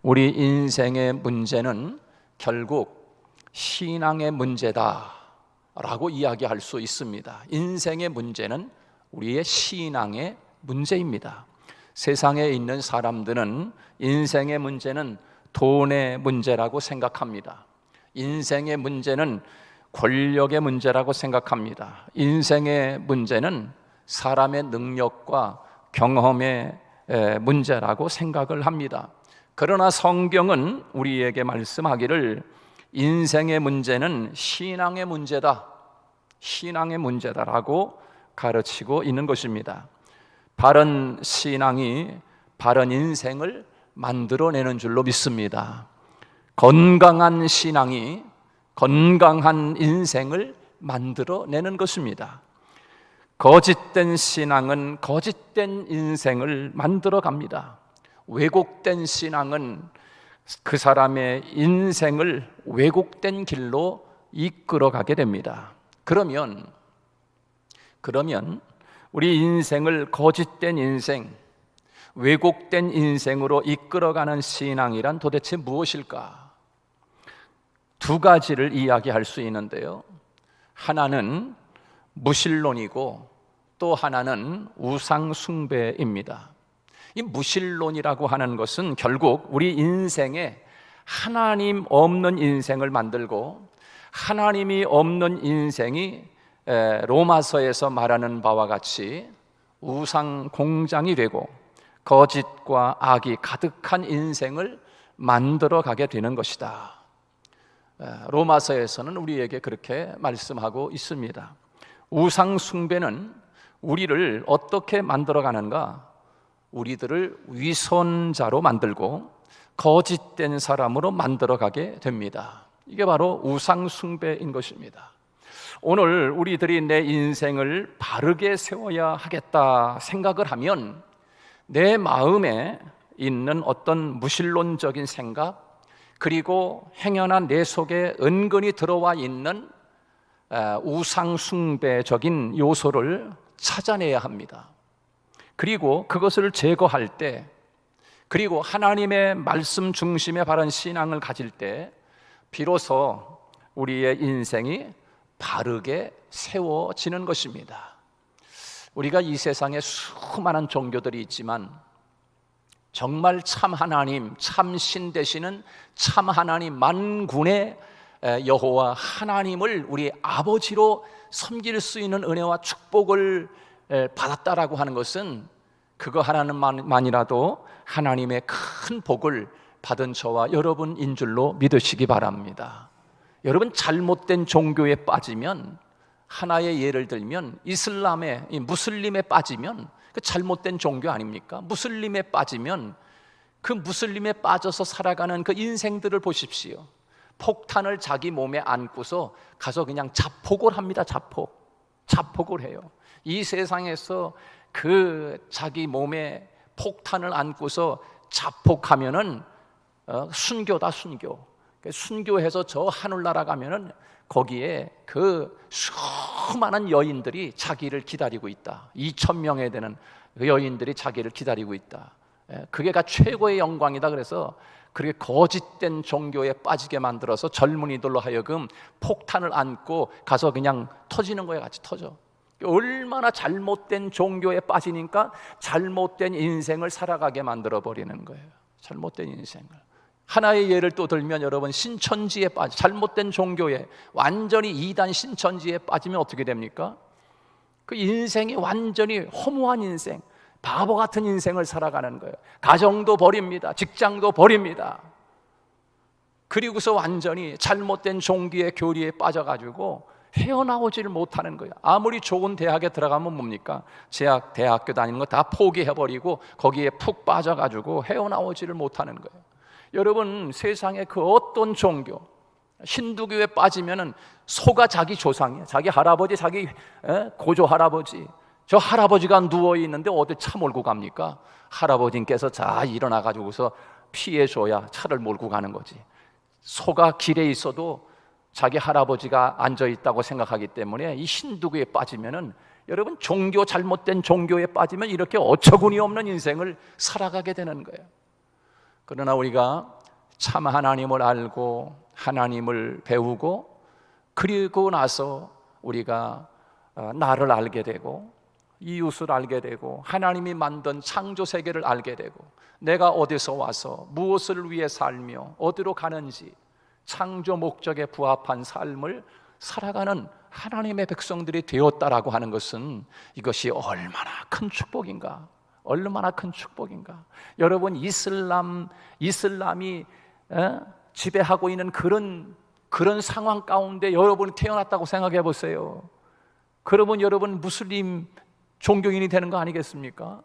우리 인생의 문제는 결국 신앙의 문제다라고 이야기할 수 있습니다. 인생의 문제는 우리의 신앙의 문제입니다. 세상에 있는 사람들은 인생의 문제는 돈의 문제라고 생각합니다. 인생의 문제는 권력의 문제라고 생각합니다. 인생의 문제는 사람의 능력과 경험의 문제라고 생각을 합니다. 그러나 성경은 우리에게 말씀하기를 인생의 문제는 신앙의 문제다, 신앙의 문제다라고 가르치고 있는 것입니다. 바른 신앙이 바른 인생을 만들어내는 줄로 믿습니다. 건강한 신앙이 건강한 인생을 만들어내는 것입니다. 거짓된 신앙은 거짓된 인생을 만들어갑니다. 왜곡된 신앙은 그 사람의 인생을 왜곡된 길로 이끌어가게 됩니다. 그러면 우리 인생을 거짓된 인생, 왜곡된 인생으로 이끌어가는 신앙이란 도대체 무엇일까? 두 가지를 이야기할 수 있는데요. 하나는 무신론이고 또 하나는 우상숭배입니다. 이 무신론이라고 하는 것은 결국 우리 인생에 하나님 없는 인생을 만들고, 하나님이 없는 인생이 로마서에서 말하는 바와 같이 우상 공장이 되고 거짓과 악이 가득한 인생을 만들어 가게 되는 것이다. 로마서에서는 우리에게 그렇게 말씀하고 있습니다. 우상 숭배는 우리를 어떻게 만들어 가는가? 우리들을 위선자로 만들고 거짓된 사람으로 만들어 가게 됩니다. 이게 바로 우상 숭배인 것입니다. 오늘 우리들이 내 인생을 바르게 세워야 하겠다 생각을 하면 내 마음에 있는 어떤 무신론적인 생각, 그리고 행여나 내 속에 은근히 들어와 있는 우상숭배적인 요소를 찾아내야 합니다. 그리고 그것을 제거할 때, 그리고 하나님의 말씀 중심의 바른 신앙을 가질 때 비로소 우리의 인생이 바르게 세워지는 것입니다. 우리가 이 세상에 수많은 종교들이 있지만 정말 참 하나님, 참 신 되시는 참 하나님, 만군의 여호와 하나님을 우리 아버지로 섬길 수 있는 은혜와 축복을 받았다라고 하는 것은 그거 하나만이라도 하나님의 큰 복을 받은 저와 여러분인 줄로 믿으시기 바랍니다. 여러분, 잘못된 종교에 빠지면, 하나의 예를 들면 이슬람에, 무슬림에 빠지면 그 잘못된 종교 아닙니까? 무슬림에 빠지면 그 무슬림에 빠져서 살아가는 그 인생들을 보십시오. 폭탄을 자기 몸에 안고서 가서 그냥 자폭을 합니다. 자폭을 해요. 이 세상에서 그 자기 몸에 폭탄을 안고서 자폭하면은 순교다, 순교. 순교해서 저 하늘나라 가면은 거기에 그 수많은 여인들이 자기를 기다리고 있다. 2,000명에 되는 그 여인들이 자기를 기다리고 있다. 그게가 최고의 영광이다. 그래서 그렇게 거짓된 종교에 빠지게 만들어서 젊은이들로 하여금 폭탄을 안고 가서 그냥 터지는 거에 같이 터져. 얼마나 잘못된 종교에 빠지니까 잘못된 인생을 살아가게 만들어버리는 거예요. 잘못된 인생을. 하나의 예를 또 들면, 여러분, 신천지에 빠져, 잘못된 종교에 완전히 이단 신천지에 빠지면 어떻게 됩니까? 그 인생이 완전히 허무한 인생, 바보 같은 인생을 살아가는 거예요. 가정도 버립니다. 직장도 버립니다. 그리고서 완전히 잘못된 종교의 교리에 빠져가지고 헤어나오지를 못하는 거예요. 아무리 좋은 대학에 들어가면 뭡니까? 대학교 다니는 거 다 포기해버리고 거기에 푹 빠져가지고 헤어나오지를 못하는 거예요. 여러분, 세상에 그 어떤 종교, 힌두교에 빠지면은 소가 자기 조상이에요. 자기 할아버지, 자기 고조 할아버지. 저 할아버지가 누워 있는데 어디 차 몰고 갑니까? 할아버지께서 자 일어나가지고서 피해줘야 차를 몰고 가는 거지. 소가 길에 있어도 자기 할아버지가 앉아 있다고 생각하기 때문에 이 힌두교에 빠지면은, 여러분, 잘못된 종교에 빠지면 이렇게 어처구니 없는 인생을 살아가게 되는 거예요. 그러나 우리가 참 하나님을 알고 하나님을 배우고 그리고 나서 우리가 나를 알게 되고 이웃을 알게 되고 하나님이 만든 창조 세계를 알게 되고 내가 어디서 와서 무엇을 위해 살며 어디로 가는지 창조 목적에 부합한 삶을 살아가는 하나님의 백성들이 되었다라고 하는 것은 이것이 얼마나 큰 축복인가, 얼마나 큰 축복인가. 여러분, 이슬람이 지배하고 있는 그런 상황 가운데 여러분이 태어났다고 생각해 보세요. 그러면 여러분 무슬림 종교인이 되는 거 아니겠습니까?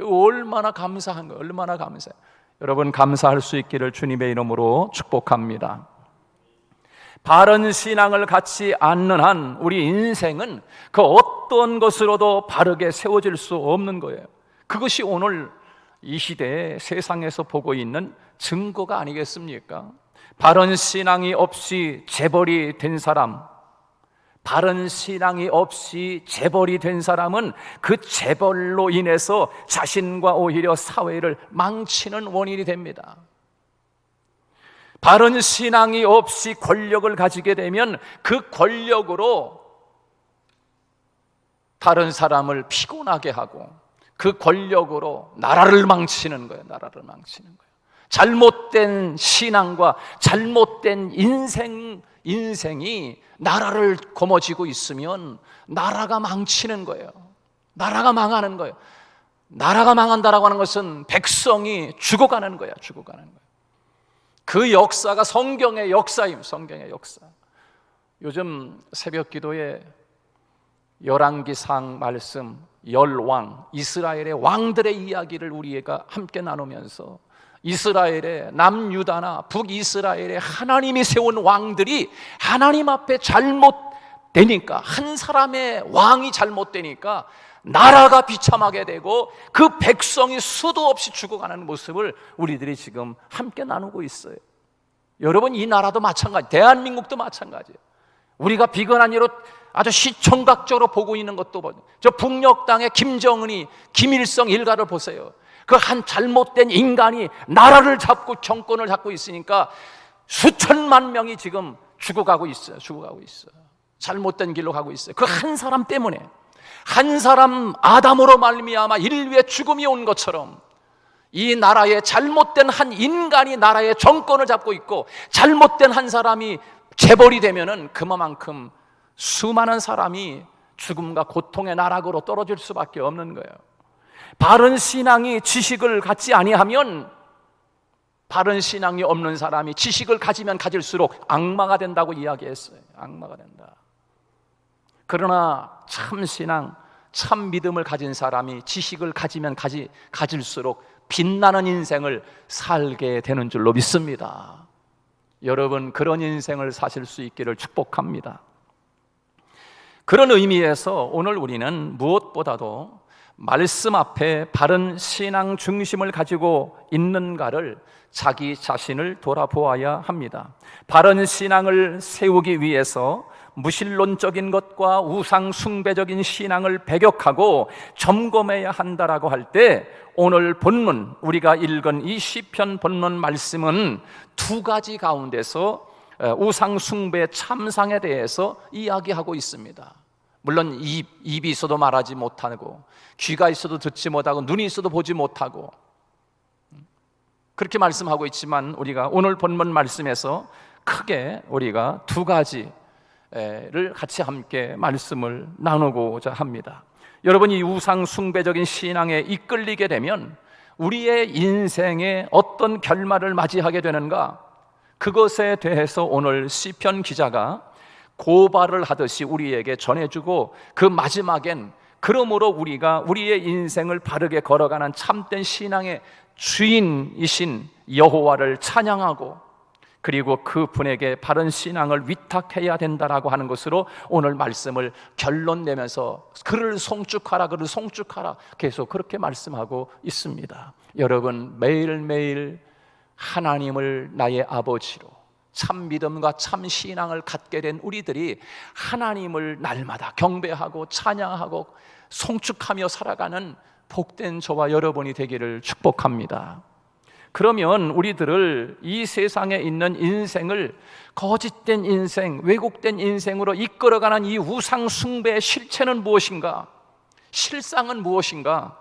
얼마나 감사한 거예요. 얼마나 감사해요. 여러분, 감사할 수 있기를 주님의 이름으로 축복합니다. 바른 신앙을 갖지 않는 한 우리 인생은 그 어떤 것으로도 바르게 세워질 수 없는 거예요. 그것이 오늘 이 시대에 세상에서 보고 있는 증거가 아니겠습니까? 바른 신앙이 없이 재벌이 된 사람, 바른 신앙이 없이 재벌이 된 사람은 그 재벌로 인해서 자신과 오히려 사회를 망치는 원인이 됩니다. 바른 신앙이 없이 권력을 가지게 되면 그 권력으로 다른 사람을 피곤하게 하고 그 권력으로 나라를 망치는 거예요. 나라를 망치는 거예요. 잘못된 신앙과 잘못된 인생이 나라를 거머쥐고 있으면 나라가 망치는 거예요. 나라가 망하는 거예요. 나라가 망한다라고 하는 것은 백성이 죽어가는 거예요. 죽어가는 거예요. 그 역사가 성경의 역사임. 성경의 역사. 요즘 새벽 기도에 열왕기상 말씀, 열왕, 이스라엘의 왕들의 이야기를 우리가 함께 나누면서 이스라엘의 남유다나 북이스라엘의 하나님이 세운 왕들이 하나님 앞에 잘못되니까, 한 사람의 왕이 잘못되니까 나라가 비참하게 되고 그 백성이 수도 없이 죽어가는 모습을 우리들이 지금 함께 나누고 있어요. 여러분, 이 나라도 마찬가지, 대한민국도 마찬가지예요. 우리가 비근한 예로 아주 시청각적으로 보고 있는 것도 저 북녘 땅의 김정은이 김일성 일가를 보세요. 그 한 잘못된 인간이 나라를 잡고 정권을 잡고 있으니까 수천만 명이 지금 죽어가고 있어요. 죽어가고 있어요. 잘못된 길로 가고 있어요. 그 한 사람 때문에, 한 사람 아담으로 말미암아 인류의 죽음이 온 것처럼 이 나라에 잘못된 한 인간이 나라의 정권을 잡고 있고 잘못된 한 사람이 재벌이 되면은 그만큼 수많은 사람이 죽음과 고통의 나락으로 떨어질 수밖에 없는 거예요. 바른 신앙이 지식을 갖지 아니하면, 바른 신앙이 없는 사람이 지식을 가지면 가질수록 악마가 된다고 이야기했어요. 악마가 된다. 그러나 참 신앙, 참 믿음을 가진 사람이 지식을 가지면 가질수록 빛나는 인생을 살게 되는 줄로 믿습니다. 여러분, 그런 인생을 사실 수 있기를 축복합니다. 그런 의미에서 오늘 우리는 무엇보다도 말씀 앞에 바른 신앙 중심을 가지고 있는가를 자기 자신을 돌아보아야 합니다. 바른 신앙을 세우기 위해서 무신론적인 것과 우상 숭배적인 신앙을 배격하고 점검해야 한다라고 할 때 오늘 본문, 우리가 읽은 이 시편 본문 말씀은 두 가지 가운데서 우상 숭배 참상에 대해서 이야기하고 있습니다. 물론 입이 있어도 말하지 못하고 귀가 있어도 듣지 못하고 눈이 있어도 보지 못하고 그렇게 말씀하고 있지만 우리가 오늘 본문 말씀에서 크게 우리가 두 가지를 같이 함께 말씀을 나누고자 합니다. 여러분, 이 우상 숭배적인 신앙에 이끌리게 되면 우리의 인생에 어떤 결말을 맞이하게 되는가, 그것에 대해서 오늘 시편 기자가 고발을 하듯이 우리에게 전해주고 그 마지막엔 그러므로 우리가 우리의 인생을 바르게 걸어가는 참된 신앙의 주인이신 여호와를 찬양하고 그리고 그분에게 바른 신앙을 위탁해야 된다라고 하는 것으로 오늘 말씀을 결론 내면서 그를 송축하라, 그를 송축하라 계속 그렇게 말씀하고 있습니다. 여러분, 매일매일 하나님을 나의 아버지로 참 믿음과 참 신앙을 갖게 된 우리들이 하나님을 날마다 경배하고 찬양하고 송축하며 살아가는 복된 저와 여러분이 되기를 축복합니다. 그러면 우리들을 이 세상에 있는 인생을 거짓된 인생, 왜곡된 인생으로 이끌어가는 이 우상 숭배의 실체는 무엇인가? 실상은 무엇인가?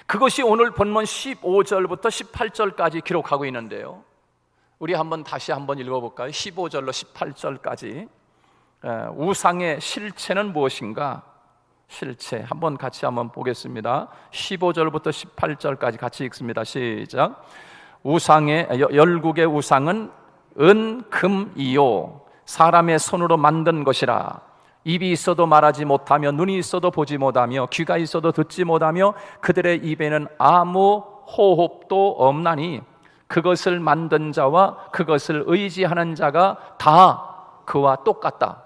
그것이 오늘 본문 15절부터 18절까지 기록하고 있는데요, 우리 다시 한번 읽어볼까요? 15절로 18절까지 우상의 실체는 무엇인가? 실체 같이 한번 보겠습니다. 15절부터 18절까지 같이 읽습니다. 시작. 열국의 우상은 은, 금, 이요 사람의 손으로 만든 것이라. 입이 있어도 말하지 못하며 눈이 있어도 보지 못하며 귀가 있어도 듣지 못하며 그들의 입에는 아무 호흡도 없나니 그것을 만든 자와 그것을 의지하는 자가 다 그와 똑같다.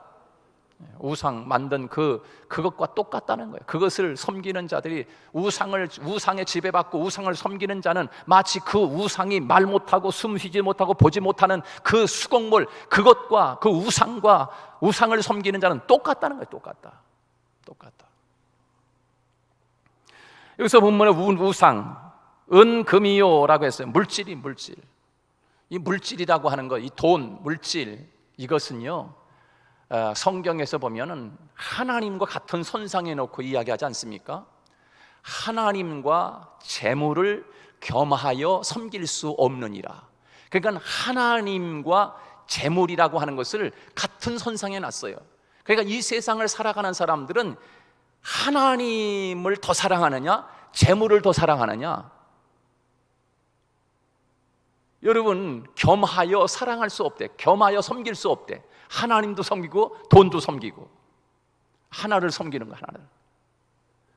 우상 만든 그것과 똑같다는 거예요. 그것을 섬기는 자들이 우상에 지배받고 우상을 섬기는 자는 마치 그 우상이 말 못하고 숨쉬지 못하고 보지 못하는 그 수공물, 그것과 그 우상과 우상을 섬기는 자는 똑같다는 거예요. 똑같다. 여기서 본문에 우상, 은금이요라고 했어요. 물질. 이 물질이라고 하는 거, 이 돈, 물질, 이것은요, 성경에서 보면은 하나님과 같은 선상에 놓고 이야기하지 않습니까? 하나님과 재물을 겸하여 섬길 수 없느니라. 그러니까 하나님과 재물이라고 하는 것을 같은 선상에 놨어요. 그러니까 이 세상을 살아가는 사람들은 하나님을 더 사랑하느냐, 재물을 더 사랑하느냐? 여러분, 겸하여 사랑할 수 없대. 겸하여 섬길 수 없대. 하나님도 섬기고 돈도 섬기고 하나를 섬기는 거, 하나를.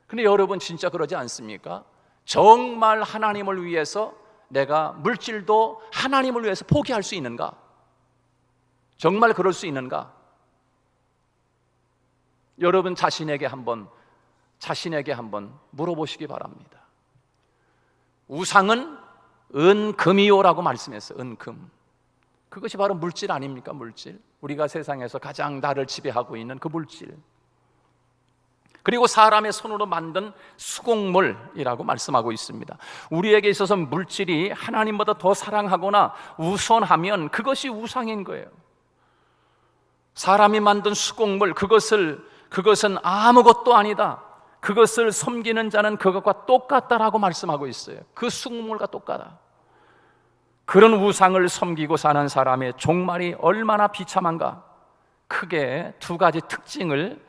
근데 여러분 진짜 그러지 않습니까? 정말 하나님을 위해서 내가 물질도 하나님을 위해서 포기할 수 있는가? 정말 그럴 수 있는가? 여러분 자신에게 한번 물어보시기 바랍니다. 우상은 은금이요라고 말씀했어요. 은금. 그것이 바로 물질 아닙니까? 물질. 우리가 세상에서 가장 나를 지배하고 있는 그 물질. 그리고 사람의 손으로 만든 수공물이라고 말씀하고 있습니다. 우리에게 있어서 물질이 하나님보다 더 사랑하거나 우선하면 그것이 우상인 거예요. 사람이 만든 수공물, 그것은 아무것도 아니다. 그것을 섬기는 자는 그것과 똑같다라고 말씀하고 있어요. 그 수공물과 똑같다. 그런 우상을 섬기고 사는 사람의 종말이 얼마나 비참한가? 크게 두 가지 특징을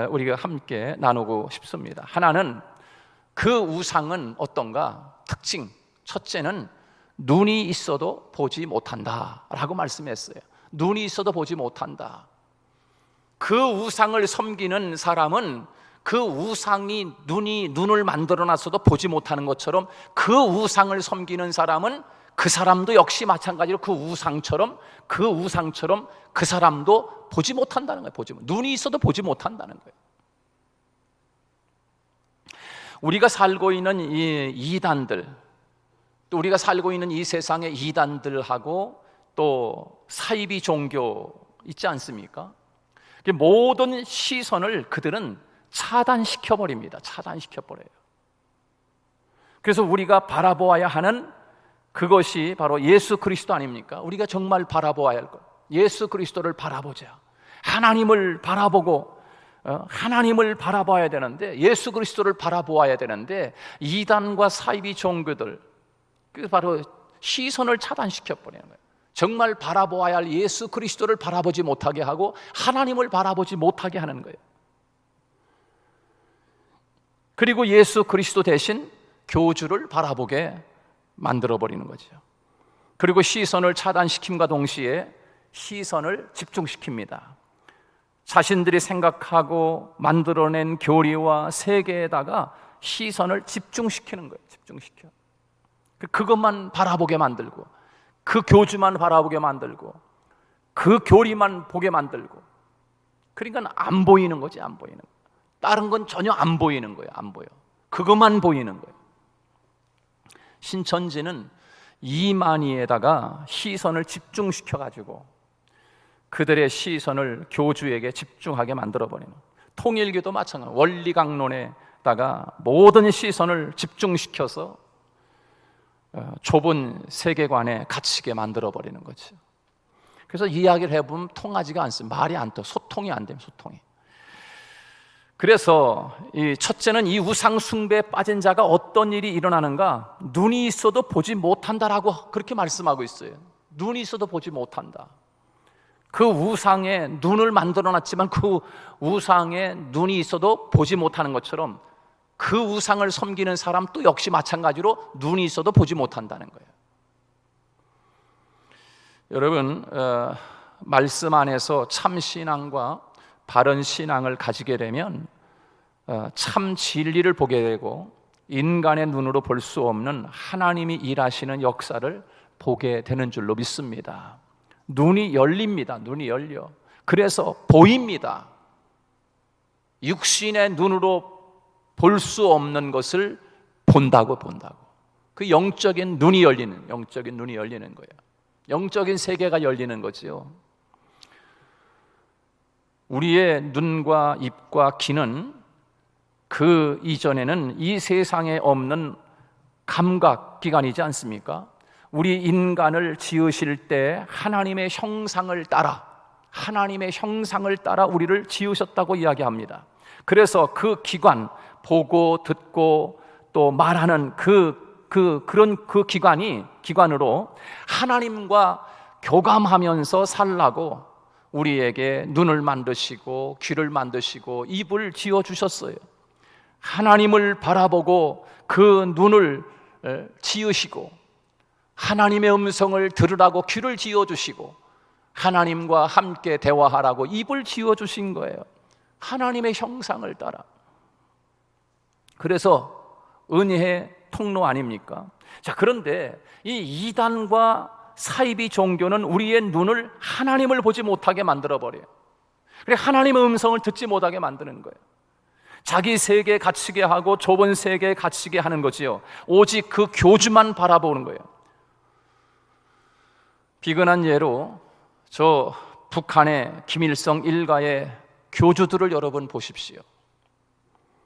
우리가 함께 나누고 싶습니다. 하나는 그 우상은 어떤가? 특징 첫째는 눈이 있어도 보지 못한다 라고 말씀했어요. 눈이 있어도 보지 못한다. 그 우상을 섬기는 사람은 그 우상이 눈을 만들어놨어도 보지 못하는 것처럼 그 우상을 섬기는 사람은 그 사람도 역시 마찬가지로 그 우상처럼 그 사람도 보지 못한다는 거예요. 눈이 있어도 보지 못한다는 거예요. 우리가 살고 있는 이 이단들, 또 우리가 살고 있는 이 세상의 이단들하고 또 사이비 종교 있지 않습니까? 모든 시선을 그들은 차단시켜버립니다. 차단시켜버려요. 그래서 우리가 바라보아야 하는 그것이 바로 예수 그리스도 아닙니까? 우리가 정말 바라보아야 할 것, 예수 그리스도를 바라보자. 하나님을 바라보고 하나님을 바라봐야 되는데, 예수 그리스도를 바라보아야 되는데 이단과 사이비 종교들, 그 바로 시선을 차단시켜버리는 거예요. 정말 바라보아야 할 예수 그리스도를 바라보지 못하게 하고 하나님을 바라보지 못하게 하는 거예요. 그리고 예수 그리스도 대신 교주를 바라보게 만들어버리는 거죠. 그리고 시선을 차단시킴과 동시에 시선을 집중시킵니다. 자신들이 생각하고 만들어낸 교리와 세계에다가 시선을 집중시키는 거예요. 집중시켜. 그것만 바라보게 만들고, 그 교주만 바라보게 만들고, 그 교리만 보게 만들고. 그러니까 안 보이는 거지, 안 보이는 거. 다른 건 전혀 안 보이는 거예요. 안 보여. 그것만 보이는 거예요. 신천지는 이만희에다가 시선을 집중시켜가지고 그들의 시선을 교주에게 집중하게 만들어버리는, 통일교도 마찬가지로 원리강론에다가 모든 시선을 집중시켜서 좁은 세계관에 갇히게 만들어버리는 거죠. 그래서 이야기를 해보면 통하지가 않습니다. 말이 안 돼. 소통이 안 돼요. 소통이. 그래서 이 첫째는 이 우상 숭배에 빠진 자가 어떤 일이 일어나는가? 눈이 있어도 보지 못한다라고 그렇게 말씀하고 있어요. 눈이 있어도 보지 못한다. 그 우상에 눈을 만들어놨지만 그 우상에 눈이 있어도 보지 못하는 것처럼 그 우상을 섬기는 사람 또 역시 마찬가지로 눈이 있어도 보지 못한다는 거예요. 여러분, 말씀 안에서 참 신앙과 바른 신앙을 가지게 되면 참 진리를 보게 되고 인간의 눈으로 볼 수 없는 하나님이 일하시는 역사를 보게 되는 줄로 믿습니다. 눈이 열립니다. 눈이 열려. 그래서 보입니다. 육신의 눈으로 볼 수 없는 것을 본다고. 그 영적인 눈이 열리는 거예요. 영적인 세계가 열리는 거지요. 우리의 눈과 입과 귀는 그 이전에는 이 세상에 없는 감각기관이지 않습니까? 우리 인간을 지으실 때 하나님의 형상을 따라 우리를 지으셨다고 이야기합니다. 그래서 그 기관, 보고 듣고 또 말하는 그런 기관으로 하나님과 교감하면서 살라고 우리에게 눈을 만드시고 귀를 만드시고 입을 지어주셨어요. 하나님을 바라보고 그 눈을 지으시고 하나님의 음성을 들으라고 귀를 지어주시고 하나님과 함께 대화하라고 입을 지어주신 거예요. 하나님의 형상을 따라. 그래서 은혜의 통로 아닙니까? 자, 그런데 이 이단과 사이비 종교는 우리의 눈을 하나님을 보지 못하게 만들어버려요. 그래, 하나님의 음성을 듣지 못하게 만드는 거예요. 자기 세계에 갇히게 하고 좁은 세계에 갇히게 하는 거지요. 오직 그 교주만 바라보는 거예요. 비근한 예로 저 북한의 김일성 일가의 교주들을 여러분 보십시오.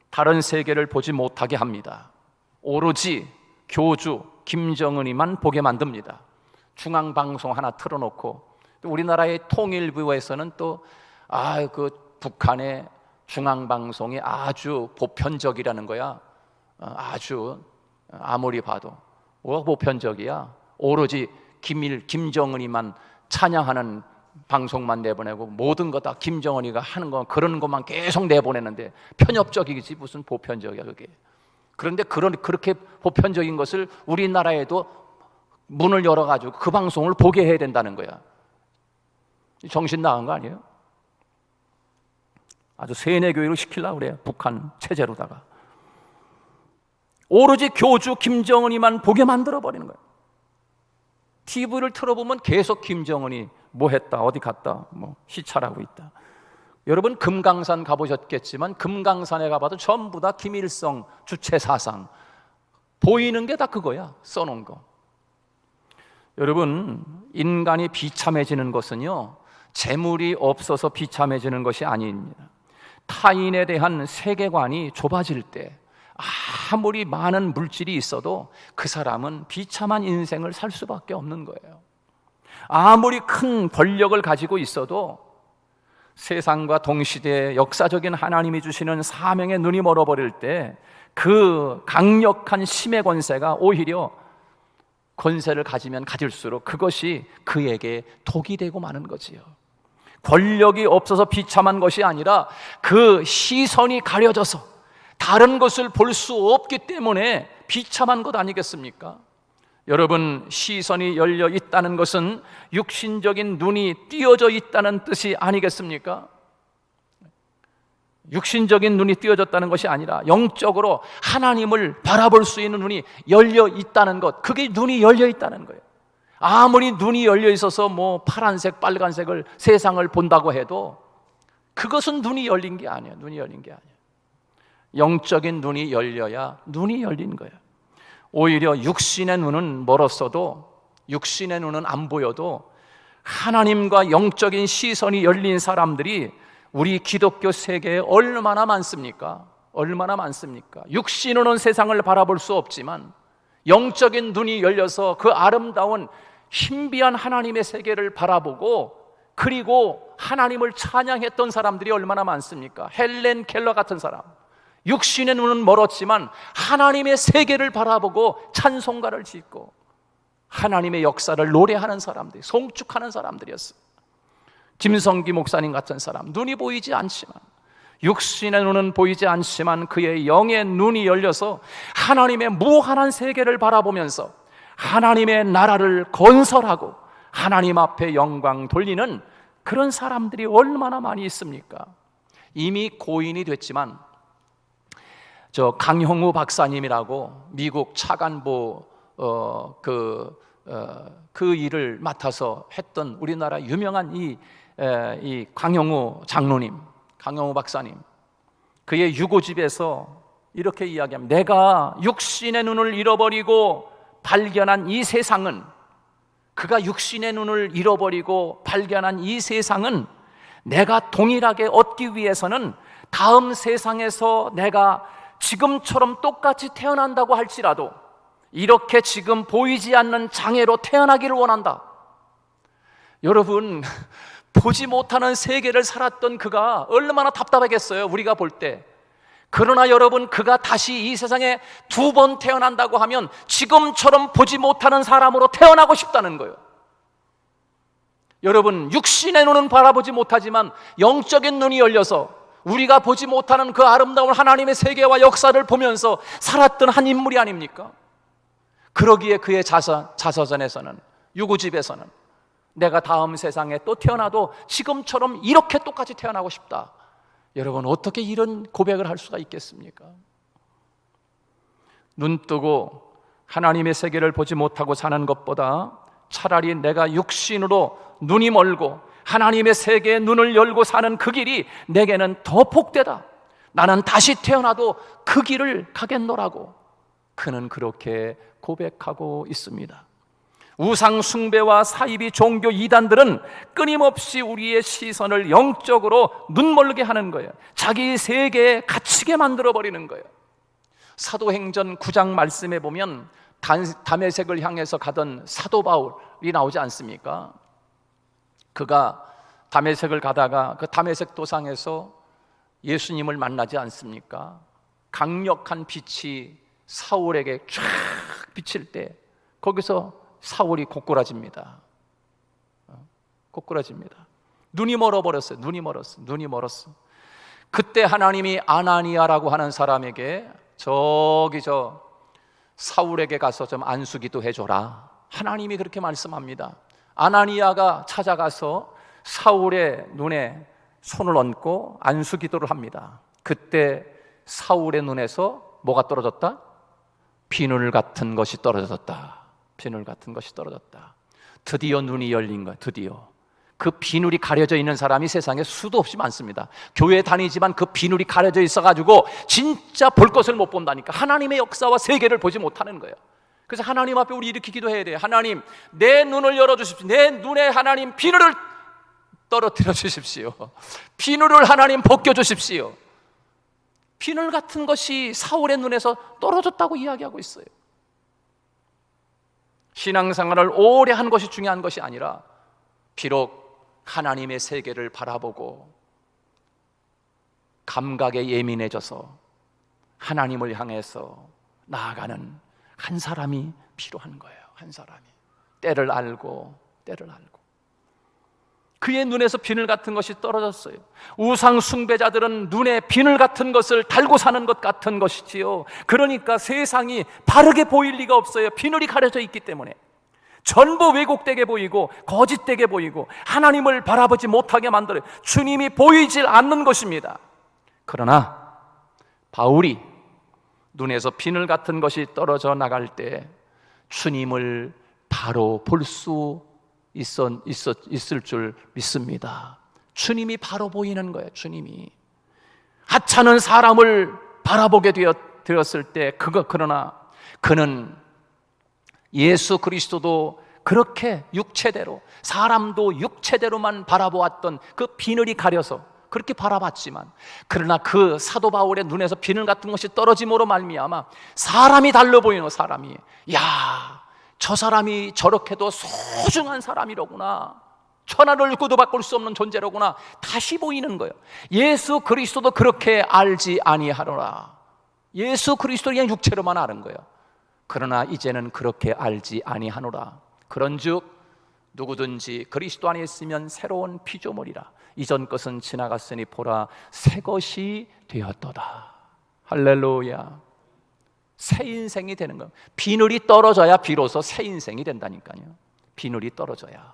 다른 세계를 보지 못하게 합니다. 오로지 교주 김정은이만 보게 만듭니다. 중앙방송 하나 틀어놓고, 또 우리나라의 통일부에서는 또 그 북한의 중앙방송이 아주 보편적이라는 거야. 아주 아무리 봐도 뭐가 보편적이야. 오로지 김정은이만 찬양하는 방송만 내보내고 모든 거 다 김정은이가 하는 거 그런 것만 계속 내보내는데 편협적이지 무슨 보편적이야 그게. 그런데 그렇게 보편적인 것을 우리나라에도 문을 열어가지고 그 방송을 보게 해야 된다는 거야. 정신 나간 거 아니에요? 아주 세뇌교육을 시키려고 그래요. 북한 체제로다가 오로지 교주 김정은이만 보게 만들어버리는 거예요. TV를 틀어보면 계속 김정은이 뭐 했다, 어디 갔다, 뭐 시찰하고 있다. 여러분 금강산 가보셨겠지만 금강산에 가봐도 전부 다 김일성 주체 사상 보이는 게 다 그거야. 써놓은 거. 여러분, 인간이 비참해지는 것은요 재물이 없어서 비참해지는 것이 아닙니다. 타인에 대한 세계관이 좁아질 때 아무리 많은 물질이 있어도 그 사람은 비참한 인생을 살 수밖에 없는 거예요. 아무리 큰 권력을 가지고 있어도 세상과 동시대에 역사적인 하나님이 주시는 사명의 눈이 멀어버릴 때 그 강력한 심의 권세가 오히려 권세를 가지면 가질수록 그것이 그에게 독이 되고 마는 거지요. 권력이 없어서 비참한 것이 아니라 그 시선이 가려져서 다른 것을 볼 수 없기 때문에 비참한 것 아니겠습니까? 여러분, 시선이 열려 있다는 것은 육신적인 눈이 띄어져 있다는 뜻이 아니겠습니까? 육신적인 눈이 띄어졌다는 것이 아니라 영적으로 하나님을 바라볼 수 있는 눈이 열려 있다는 것, 그게 눈이 열려 있다는 거예요. 아무리 눈이 열려 있어서 뭐 파란색, 빨간색을 세상을 본다고 해도 그것은 눈이 열린 게 아니에요. 눈이 열린 게 아니에요. 영적인 눈이 열려야 눈이 열린 거예요. 오히려 육신의 눈은 멀었어도, 육신의 눈은 안 보여도 하나님과 영적인 시선이 열린 사람들이 우리 기독교 세계에 얼마나 많습니까? 얼마나 많습니까? 육신으로는 세상을 바라볼 수 없지만 영적인 눈이 열려서 그 아름다운 신비한 하나님의 세계를 바라보고 그리고 하나님을 찬양했던 사람들이 얼마나 많습니까? 헬렌 켈러 같은 사람, 육신의 눈은 멀었지만 하나님의 세계를 바라보고 찬송가를 짓고 하나님의 역사를 노래하는 사람들이, 송축하는 사람들이었어요. 김성기 목사님 같은 사람, 눈이 보이지 않지만, 육신의 눈은 보이지 않지만 그의 영의 눈이 열려서 하나님의 무한한 세계를 바라보면서 하나님의 나라를 건설하고 하나님 앞에 영광 돌리는 그런 사람들이 얼마나 많이 있습니까? 이미 고인이 됐지만 저 강형우 박사님이라고 미국 차관보 그 일을 맡아서 했던 우리나라 유명한 이 강형우 장로님, 강형우 박사님, 그의 유고집에서 이렇게 이야기합니다. 내가 육신의 눈을 잃어버리고 발견한 이 세상은, 그가 육신의 눈을 잃어버리고 발견한 이 세상은 내가 동일하게 얻기 위해서는 다음 세상에서 내가 지금처럼 똑같이 태어난다고 할지라도 이렇게 지금 보이지 않는 장애로 태어나기를 원한다. 여러분, 보지 못하는 세계를 살았던 그가 얼마나 답답하겠어요, 우리가 볼 때. 그러나 여러분, 그가 다시 이 세상에 2번 태어난다고 하면 지금처럼 보지 못하는 사람으로 태어나고 싶다는 거예요. 여러분, 육신의 눈은 바라보지 못하지만 영적인 눈이 열려서 우리가 보지 못하는 그 아름다운 하나님의 세계와 역사를 보면서 살았던 한 인물이 아닙니까? 그러기에 그의 자서전에서는, 유고집에서는 내가 다음 세상에 또 태어나도 지금처럼 이렇게 똑같이 태어나고 싶다. 여러분, 어떻게 이런 고백을 할 수가 있겠습니까? 눈 뜨고 하나님의 세계를 보지 못하고 사는 것보다 차라리 내가 육신으로 눈이 멀고 하나님의 세계에 눈을 열고 사는 그 길이 내게는 더 복되다. 나는 다시 태어나도 그 길을 가겠노라고 그는 그렇게 고백하고 있습니다. 우상 숭배와 사이비 종교 이단들은 끊임없이 우리의 시선을 영적으로 눈멀게 하는 거예요. 자기 세계에 갇히게 만들어버리는 거예요. 사도행전 9장 말씀에 보면 다메섹을 향해서 가던 사도 바울이 나오지 않습니까? 그가 다메섹을 가다가 그 다메섹 도상에서 예수님을 만나지 않습니까? 강력한 빛이 사울에게 쫙 비칠 때 거기서 사울이 고꾸라집니다. 고꾸라집니다. 눈이 멀어버렸어요. 눈이 멀었어. 그때 하나님이 아나니아라고 하는 사람에게 저기 사울에게 가서 좀 안수기도 해줘라. 하나님이 그렇게 말씀합니다. 아나니아가 찾아가서 사울의 눈에 손을 얹고 안수기도를 합니다. 그때 사울의 눈에서 뭐가 떨어졌다? 비늘 같은 것이 떨어졌다. 비늘 같은 것이 떨어졌다. 드디어 눈이 열린 거야. 드디어 그 비늘이 가려져 있는 사람이 세상에 수도 없이 많습니다. 교회 다니지만 그 비늘이 가려져 있어가지고 진짜 볼 것을 못 본다니까. 하나님의 역사와 세계를 보지 못하는 거예요. 그래서 하나님 앞에 우리 이렇게 기도해야 돼요. 하나님, 내 눈을 열어주십시오. 내 눈에 하나님 비늘을 떨어뜨려 주십시오. 비늘을 하나님 벗겨주십시오. 비늘 같은 것이 사울의 눈에서 떨어졌다고 이야기하고 있어요. 신앙생활을 오래 한 것이 중요한 것이 아니라 비록 하나님의 세계를 바라보고 감각에 예민해져서 하나님을 향해서 나아가는 한 사람이 필요한 거예요. 한 사람이 때를 알고 그의 눈에서 비늘 같은 것이 떨어졌어요. 우상 숭배자들은 눈에 비늘 같은 것을 달고 사는 것 같은 것이지요. 그러니까 세상이 바르게 보일 리가 없어요. 비늘이 가려져 있기 때문에 전부 왜곡되게 보이고 거짓되게 보이고 하나님을 바라보지 못하게 만들어요. 주님이 보이질 않는 것입니다. 그러나 바울이 눈에서 비늘 같은 것이 떨어져 나갈 때 주님을 바로 볼 수 있을 줄 믿습니다. 주님이 바로 보이는 거예요. 주님이 하찮은 사람을 바라보게 되었을 때 그러나 그는 예수 그리스도도 그렇게 육체대로, 사람도 육체대로만 바라보았던 그 비늘이 가려서 그렇게 바라봤지만, 그러나 그 사도 바울의 눈에서 비늘 같은 것이 떨어짐으로 말미암아 사람이 달라 보이는 사람이, 야, 저 사람이 저렇게도 소중한 사람이로구나, 천하를 구도 바꿀 수 없는 존재로구나 다시 보이는 거예요. 예수 그리스도도 그렇게 알지 아니하노라. 예수 그리스도를 그냥 육체로만 아는 거예요. 그러나 이제는 그렇게 알지 아니하노라. 그런즉 누구든지 그리스도 안에 있으면 새로운 피조물이라. 이전 것은 지나갔으니 보라 새 것이 되었도다. 할렐루야. 새 인생이 되는 거예요. 비늘이 떨어져야 비로소 새 인생이 된다니까요. 비늘이 떨어져야.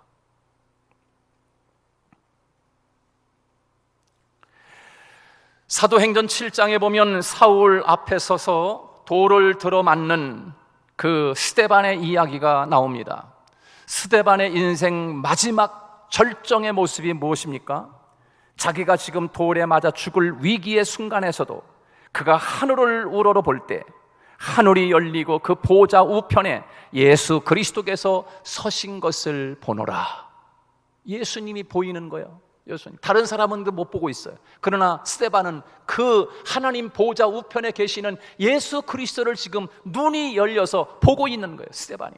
사도행전 7장에 보면 사울 앞에 서서 돌을 들어맞는 그 스데반의 이야기가 나옵니다. 스데반의 인생 마지막 절정의 모습이 무엇입니까? 자기가 지금 돌에 맞아 죽을 위기의 순간에서도 그가 하늘을 우러러 볼 때 하늘이 열리고 그 보좌 우편에 예수 그리스도께서 서신 것을 보노라. 예수님이 보이는 거예요. 예수님. 다른 사람은 못 보고 있어요. 그러나 스데반은 그 하나님 보좌 우편에 계시는 예수 그리스도를 지금 눈이 열려서 보고 있는 거예요. 스데반이.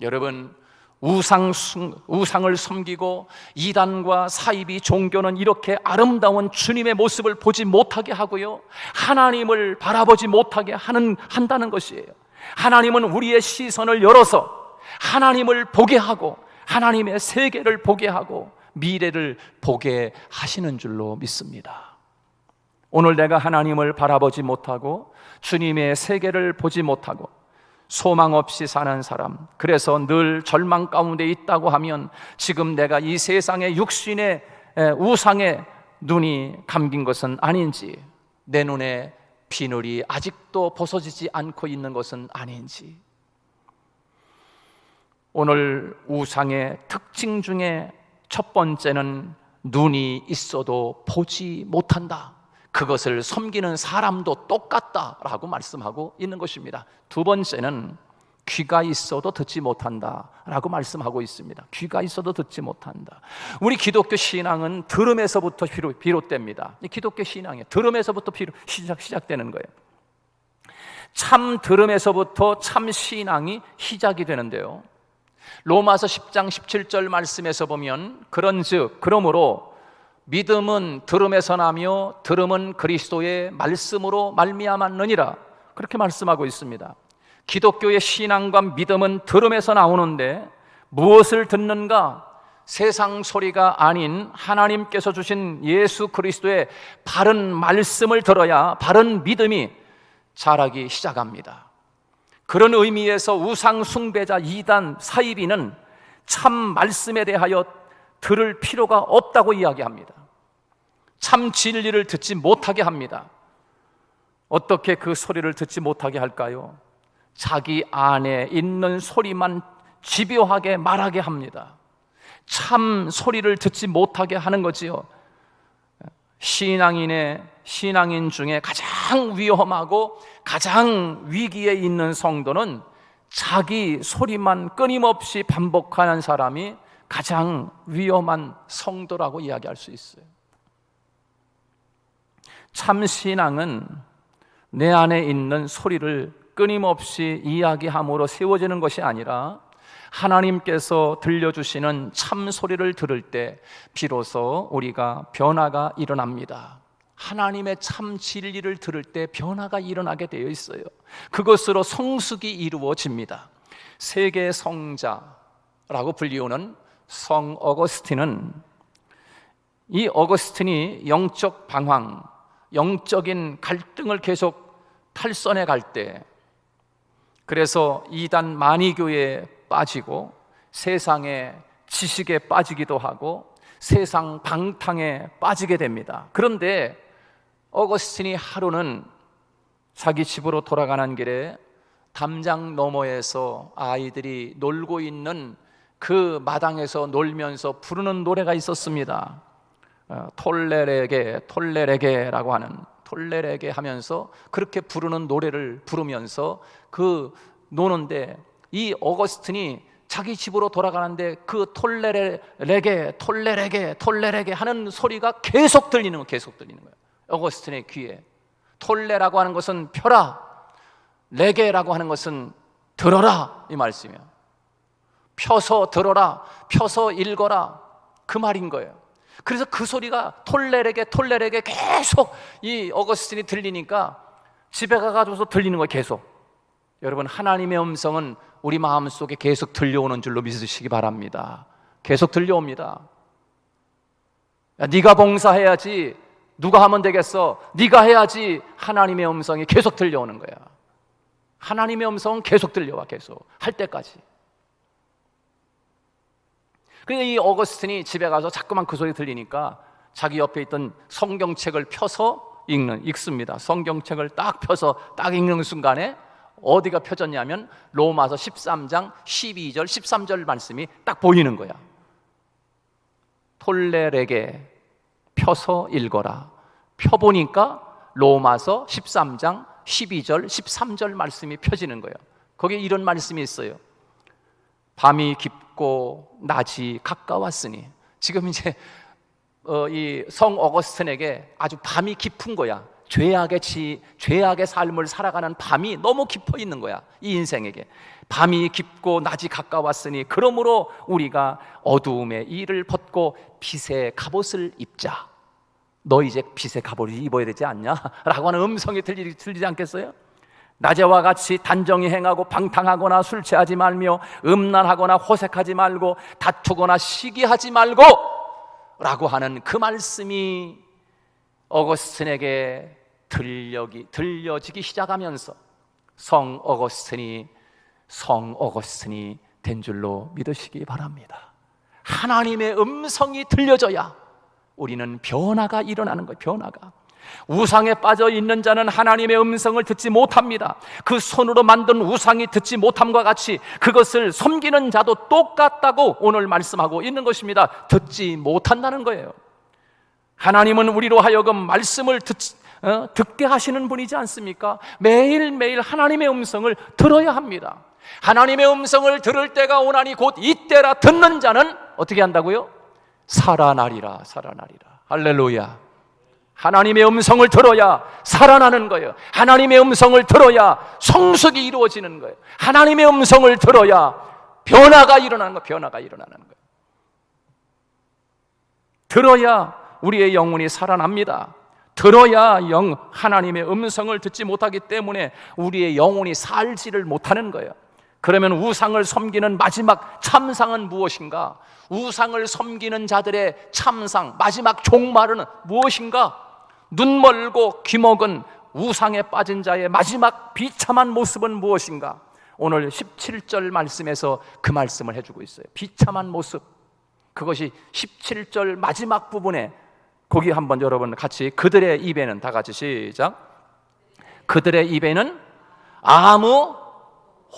여러분, 우상을 섬기고 이단과 사이비 종교는 이렇게 아름다운 주님의 모습을 보지 못하게 하고요, 하나님을 바라보지 못하게 한다는 것이에요. 하나님은 우리의 시선을 열어서 하나님을 보게 하고 하나님의 세계를 보게 하고 미래를 보게 하시는 줄로 믿습니다. 오늘 내가 하나님을 바라보지 못하고 주님의 세계를 보지 못하고 소망 없이 사는 사람, 그래서 늘 절망 가운데 있다고 하면 지금 내가 이 세상의 육신의 우상에 눈이 감긴 것은 아닌지, 내 눈에 비늘이 아직도 벗어지지 않고 있는 것은 아닌지, 오늘 우상의 특징 중에 첫 번째는 눈이 있어도 보지 못한다. 그것을 섬기는 사람도 똑같다라고 말씀하고 있는 것입니다. 두 번째는 귀가 있어도 듣지 못한다라고 말씀하고 있습니다. 귀가 있어도 듣지 못한다. 우리 기독교 신앙은 들음에서부터 비롯됩니다. 기독교 신앙이 들음에서부터 시작되는 거예요. 참 들음에서부터 참 신앙이 시작이 되는데요, 로마서 10장 17절 말씀에서 보면 그런즉 그러므로 믿음은 들음에서 나며 들음은 그리스도의 말씀으로 말미암았느니라, 그렇게 말씀하고 있습니다. 기독교의 신앙과 믿음은 들음에서 나오는데 무엇을 듣는가? 세상 소리가 아닌 하나님께서 주신 예수 그리스도의 바른 말씀을 들어야 바른 믿음이 자라기 시작합니다. 그런 의미에서 우상 숭배자 이단 사이비는 참 말씀에 대하여 들을 필요가 없다고 이야기합니다. 참 진리를 듣지 못하게 합니다. 어떻게 그 소리를 듣지 못하게 할까요? 자기 안에 있는 소리만 집요하게 말하게 합니다. 참 소리를 듣지 못하게 하는 거지요. 신앙인 중에 가장 위험하고 가장 위기에 있는 성도는 자기 소리만 끊임없이 반복하는 사람이 가장 위험한 성도라고 이야기할 수 있어요. 참 신앙은 내 안에 있는 소리를 끊임없이 이야기함으로 세워지는 것이 아니라 하나님께서 들려주시는 참 소리를 들을 때 비로소 우리가 변화가 일어납니다. 하나님의 참 진리를 들을 때 변화가 일어나게 되어 있어요. 그것으로 성숙이 이루어집니다. 세계 성자라고 불리우는 성 어거스틴은, 이 어거스틴이 영적 방황, 영적인 갈등을 계속 탈선해 갈 때, 그래서 이단 마니교에 빠지고 세상의 지식에 빠지기도 하고 세상 방탕에 빠지게 됩니다. 그런데 어거스틴이 하루는 자기 집으로 돌아가는 길에 담장 너머에서 아이들이 놀고 있는 그 마당에서 놀면서 부르는 노래가 있었습니다. 톨레레게라고 하는, 톨레레게 하면서 그렇게 부르는 노래를 부르면서 그 노는데, 이 어거스틴이 자기 집으로 돌아가는데 그 톨레레게 하는 소리가 계속 들리는 거예요. 계속 들리는 거예요. 어거스틴의 귀에. 톨레라고 하는 것은 펴라, 레게라고 하는 것은 들어라, 이 말씀이에요. 펴서 들어라, 펴서 읽어라, 그 말인 거예요. 그래서 그 소리가 톨레레게 계속 이 어거스틴이 들리니까 집에 가가지고서 들리는 거예요. 계속. 여러분, 하나님의 음성은 우리 마음속에 계속 들려오는 줄로 믿으시기 바랍니다. 계속 들려옵니다. 야, 네가 봉사해야지, 누가 하면 되겠어, 네가 해야지. 하나님의 음성이 계속 들려오는 거야. 하나님의 음성은 계속 들려와, 계속 할 때까지. 그러니까 이 어거스틴이 집에 가서 자꾸만 그 소리 들리니까 자기 옆에 있던 성경책을 펴서 읽습니다. 성경책을 딱 펴서 딱 읽는 순간에 어디가 펴졌냐면 로마서 13장 12절 13절 말씀이 딱 보이는 거야. 톨레레게 펴서 읽어라. 펴보니까 로마서 13장 12절 13절 말씀이 펴지는 거예요. 거기에 이런 말씀이 있어요. 밤이 깊고 낮이 가까웠으니. 지금 이제 이 성 어거스틴에게 아주 밤이 깊은 거야. 죄악의 삶을 살아가는 밤이 너무 깊어 있는 거야, 이 인생에게. 밤이 깊고 낮이 가까웠으니 그러므로 우리가 어두움의 일을 벗고 빛의 갑옷을 입자. 너 이제 빛의 갑옷을 입어야 되지 않냐? 라고 하는 음성이 들리지 않겠어요? 낮에와 같이 단정히 행하고 방탕하거나 술 취하지 말며 음란하거나 호색하지 말고 다투거나 시기하지 말고 라고 하는 그 말씀이 어거스틴에게 들려지기 시작하면서 성 어거스틴이 된 줄로 믿으시기 바랍니다. 하나님의 음성이 들려져야 우리는 변화가 일어나는 거예요. 변화가. 우상에 빠져 있는 자는 하나님의 음성을 듣지 못합니다. 그 손으로 만든 우상이 듣지 못함과 같이 그것을 섬기는 자도 똑같다고 오늘 말씀하고 있는 것입니다. 듣지 못한다는 거예요. 하나님은 우리로 하여금 말씀을 듣게 하시는 분이지 않습니까? 매일매일 하나님의 음성을 들어야 합니다. 하나님의 음성을 들을 때가 오나니 곧 이때라. 듣는 자는 어떻게 한다고요? 살아나리라. 할렐루야. 하나님의 음성을 들어야 살아나는 거예요. 하나님의 음성을 들어야 성숙이 이루어지는 거예요. 하나님의 음성을 들어야 변화가 일어나는 거예요. 들어야 우리의 영혼이 살아납니다. 들어야 하나님의 음성을 듣지 못하기 때문에 우리의 영혼이 살지를 못하는 거예요. 그러면 우상을 섬기는 마지막 참상은 무엇인가? 우상을 섬기는 자들의 참상, 마지막 종말은 무엇인가? 눈 멀고 귀 먹은 우상에 빠진 자의 마지막 비참한 모습은 무엇인가? 오늘 17절 말씀에서 그 말씀을 해주고 있어요. 비참한 모습. 그것이 17절 마지막 부분에, 거기 한번 여러분 같이, 그들의 입에는, 다 같이 시작. 그들의 입에는 아무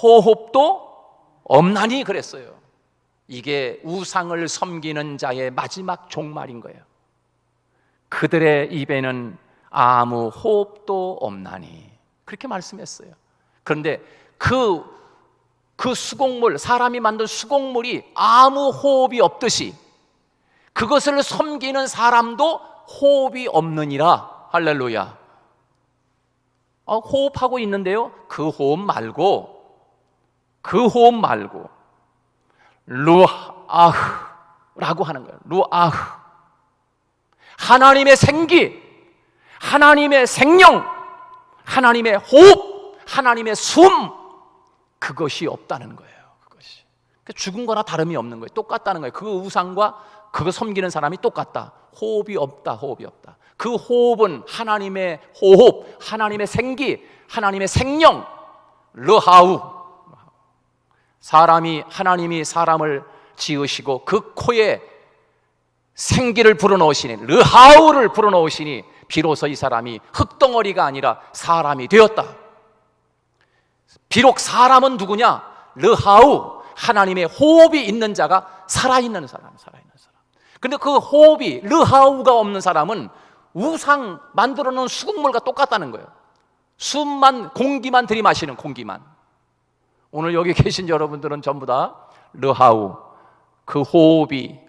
호흡도 없나니 그랬어요. 이게 우상을 섬기는 자의 마지막 종말인 거예요. 그들의 입에는 아무 호흡도 없나니, 그렇게 말씀했어요. 그런데 그 수곡물, 사람이 만든 수곡물이 아무 호흡이 없듯이 그것을 섬기는 사람도 호흡이 없느니라. 할렐루야. 호흡하고 있는데요, 그 호흡 말고 루아흐라고 하는 거예요. 루아흐. 하나님의 생기, 하나님의 생명, 하나님의 호흡, 하나님의 숨, 그것이 없다는 거예요. 그것이 죽은 거나 다름이 없는 거예요. 똑같다는 거예요. 그 우상과 그거 섬기는 사람이 똑같다. 호흡이 없다. 그 호흡은 하나님의 호흡, 하나님의 생기, 하나님의 생명, 르하우. 하나님이 사람을 지으시고 그 코에 생기를 불어넣으시니, 르하우를 불어넣으시니 비로소 이 사람이 흙덩어리가 아니라 사람이 되었다. 비록 사람은 누구냐? 르하우, 하나님의 호흡이 있는 자가 살아있는 사람. 근데 그 호흡이, 르하우가 없는 사람은 우상 만들어 놓은 수국물과 똑같다는 거예요. 숨만, 공기만 들이마시는 공기만. 오늘 여기 계신 여러분들은 전부 다 르하우, 그 호흡을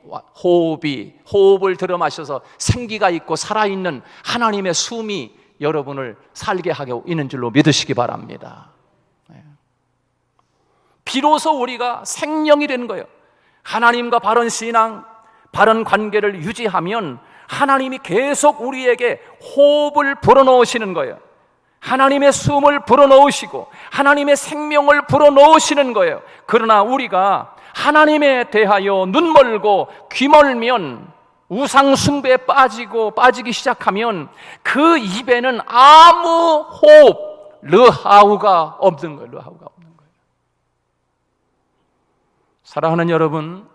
들어 마셔서 생기가 있고 살아있는 하나님의 숨이 여러분을 살게 하고 있는 줄로 믿으시기 바랍니다. 비로소 우리가 생명이 되는 거예요. 하나님과 바른 신앙, 바른 관계를 유지하면 하나님이 계속 우리에게 호흡을 불어넣으시는 거예요. 하나님의 숨을 불어넣으시고 하나님의 생명을 불어넣으시는 거예요. 그러나 우리가 하나님에 대하여 눈 멀고 귀 멀면, 우상 숭배에 빠지기 시작하면 그 입에는 아무 호흡, 르하우가 없는 거예요. 르하우가 없는 거예요. 사랑하는 여러분,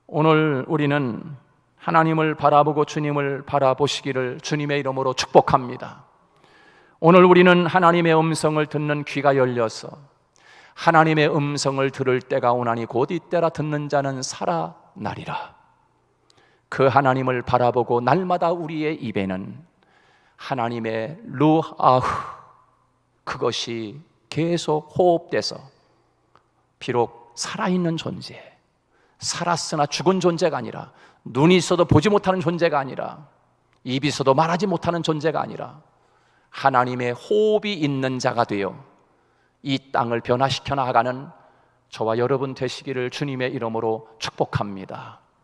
오늘 우리는 하나님을 바라보고 주님을 바라보시기를 주님의 이름으로 축복합니다. 오늘 우리는 하나님의 음성을 듣는 귀가 열려서 하나님의 음성을 들을 때가 오나니 곧 이때라 듣는 자는 살아나리라. 그 하나님을 바라보고 날마다 우리의 입에는 하나님의 르하우, 그것이 계속 호흡돼서 비록 살아있는 존재, 살았으나 죽은 존재가 아니라, 눈이 있어도 보지 못하는 존재가 아니라, 입이 있어도 말하지 못하는 존재가 아니라 하나님의 호흡이 있는 자가 되어 이 땅을 변화시켜 나가는 저와 여러분 되시기를 주님의 이름으로 축복합니다.